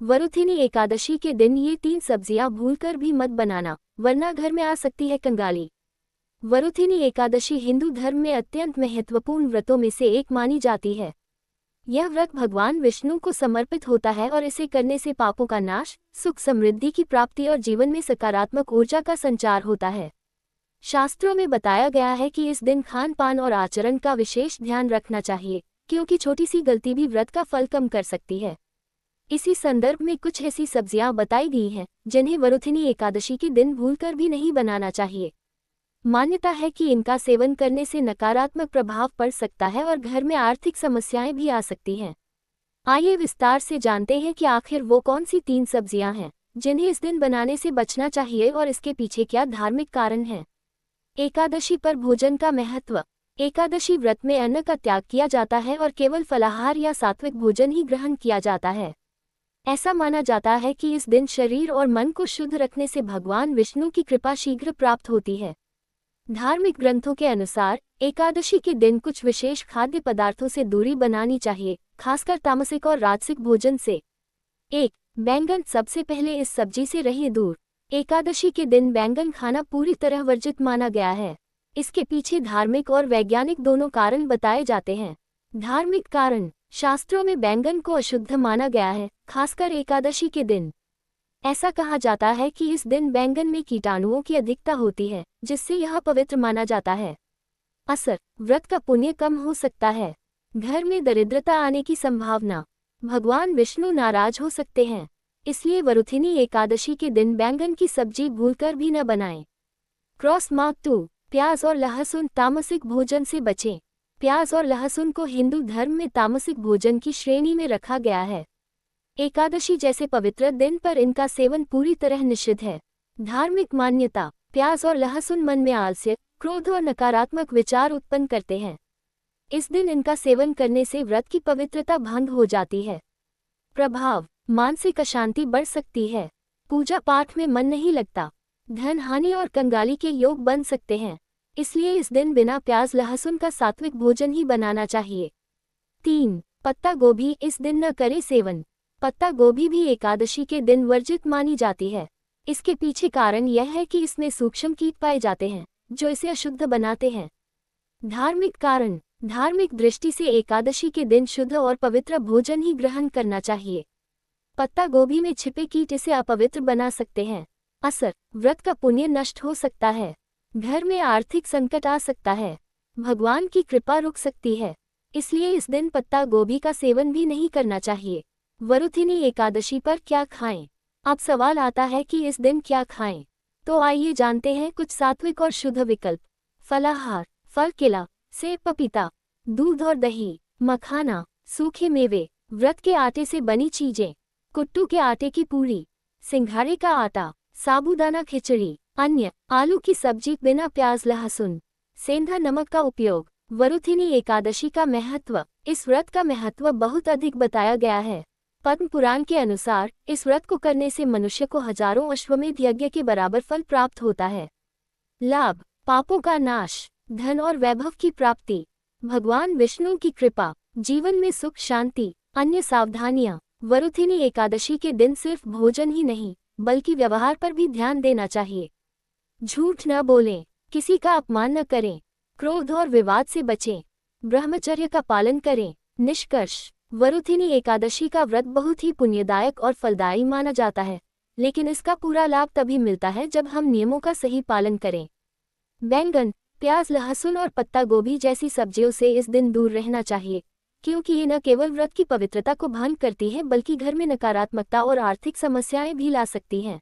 वरुथिनी एकादशी के दिन ये 3 सब्जियां भूलकर भी मत बनाना, वरना घर में आ सकती है कंगाली। वरुथिनी एकादशी हिंदू धर्म में अत्यंत महत्वपूर्ण व्रतों में से एक मानी जाती है। यह व्रत भगवान विष्णु को समर्पित होता है और इसे करने से पापों का नाश, सुख समृद्धि की प्राप्ति और जीवन में सकारात्मक ऊर्जा का संचार होता है। शास्त्रों में बताया गया है कि इस दिन खान पान और आचरण का विशेष ध्यान रखना चाहिए, क्योंकि छोटी सी गलती भी व्रत का फल कम कर सकती है। इसी संदर्भ में कुछ ऐसी सब्जियां बताई गई हैं जिन्हें वरुथिनी एकादशी के दिन भूलकर भी नहीं बनाना चाहिए। मान्यता है कि इनका सेवन करने से नकारात्मक प्रभाव पड़ सकता है और घर में आर्थिक समस्याएं भी आ सकती हैं। आइए विस्तार से जानते हैं कि आखिर वो कौन सी 3 सब्जियां हैं जिन्हें इस दिन बनाने से बचना चाहिए और इसके पीछे क्या धार्मिक कारण है। एकादशी पर भोजन का महत्व। एकादशी व्रत में अन्न का त्याग किया जाता है और केवल फलाहार या सात्विक भोजन ही ग्रहण किया जाता है। ऐसा माना जाता है कि इस दिन शरीर और मन को शुद्ध रखने से भगवान विष्णु की कृपा शीघ्र प्राप्त होती है। धार्मिक ग्रंथों के अनुसार एकादशी के दिन कुछ विशेष खाद्य पदार्थों से दूरी बनानी चाहिए, खासकर तामसिक और राजसिक भोजन से। 1. बैंगन। सबसे पहले इस सब्जी से रहिए दूर। एकादशी के दिन बैंगन खाना पूरी तरह वर्जित माना गया है। इसके पीछे धार्मिक और वैज्ञानिक दोनों कारण बताए जाते हैं। धार्मिक कारण। शास्त्रों में बैंगन को अशुद्ध माना गया है, खासकर एकादशी के दिन। ऐसा कहा जाता है कि इस दिन बैंगन में कीटाणुओं की अधिकता होती है, जिससे यह पवित्र माना जाता है। असर। व्रत का पुण्य कम हो सकता है। घर में दरिद्रता आने की संभावना। भगवान विष्णु नाराज हो सकते हैं, इसलिए वरुथिनी एकादशी के दिन बैंगन की सब्जी भूलकर भी न बनाएं। Cross mark 2। प्याज और लहसुन। तामसिक भोजन से बचें। प्याज और लहसुन को हिंदू धर्म में तामसिक भोजन की श्रेणी में रखा गया है। एकादशी जैसे पवित्र दिन पर इनका सेवन पूरी तरह निषिद्ध है। धार्मिक मान्यता। प्याज और लहसुन मन में आलस्य, क्रोध और नकारात्मक विचार उत्पन्न करते हैं। इस दिन इनका सेवन करने से व्रत की पवित्रता भंग हो जाती है। प्रभाव। मानसिक अशांति बढ़ सकती है। पूजा पाठ में मन नहीं लगता। धन हानि और कंगाली के योग बन सकते हैं, इसलिए इस दिन बिना प्याज लहसुन का सात्विक भोजन ही बनाना चाहिए। 3. पत्ता गोभी। इस दिन न करें सेवन। पत्ता गोभी भी एकादशी के दिन वर्जित मानी जाती है। इसके पीछे कारण यह है कि इसमें सूक्ष्म कीट पाए जाते हैं जो इसे अशुद्ध बनाते हैं। धार्मिक कारण। धार्मिक दृष्टि से एकादशी के दिन शुद्ध और पवित्र भोजन ही ग्रहण करना चाहिए। पत्ता गोभी में छिपे कीट इसे अपवित्र बना सकते हैं। असर। व्रत का पुण्य नष्ट हो सकता है। घर में आर्थिक संकट आ सकता है। भगवान की कृपा रुक सकती है, इसलिए इस दिन पत्ता गोभी का सेवन भी नहीं करना चाहिए। वरुथिनी एकादशी पर क्या खाएं? अब सवाल आता है कि इस दिन क्या खाएं? तो आइए जानते हैं कुछ सात्विक और शुद्ध विकल्प। फलाहार। फल, केला, सेब, पपीता, दूध और दही, मखाना, सूखे मेवे, व्रत के आटे से बनी चीजें, कुट्टू के आटे की पूरी, सिंघाड़े का आटा, साबूदाना खिचड़ी। अन्य। आलू की सब्जी बिना प्याज लहसुन, सेंधा नमक का उपयोग। वरुथिनी एकादशी का महत्व। इस व्रत का महत्व बहुत अधिक बताया गया है। पद्म पुराण के अनुसार इस व्रत को करने से मनुष्य को हजारों अश्वमेध यज्ञ के बराबर फल प्राप्त होता है। लाभ। पापों का नाश, धन और वैभव की प्राप्ति, भगवान विष्णु की कृपा, जीवन में सुख शांति। अन्य सावधानियां। वरुथिनी एकादशी के दिन सिर्फ भोजन ही नहीं, बल्कि व्यवहार पर भी ध्यान देना चाहिए। झूठ न बोलें, किसी का अपमान न करें, क्रोध और विवाद से बचें, ब्रह्मचर्य का पालन करें। निष्कर्ष। वरुथिनी एकादशी का व्रत बहुत ही पुण्यदायक और फलदायी माना जाता है, लेकिन इसका पूरा लाभ तभी मिलता है जब हम नियमों का सही पालन करें। बैंगन, प्याज, लहसुन और पत्ता गोभी जैसी सब्जियों से इस दिन दूर रहना चाहिए, क्योंकि ये न केवल व्रत की पवित्रता को भंग करती हैं बल्कि घर में नकारात्मकता और आर्थिक समस्याएं भी ला सकती हैं।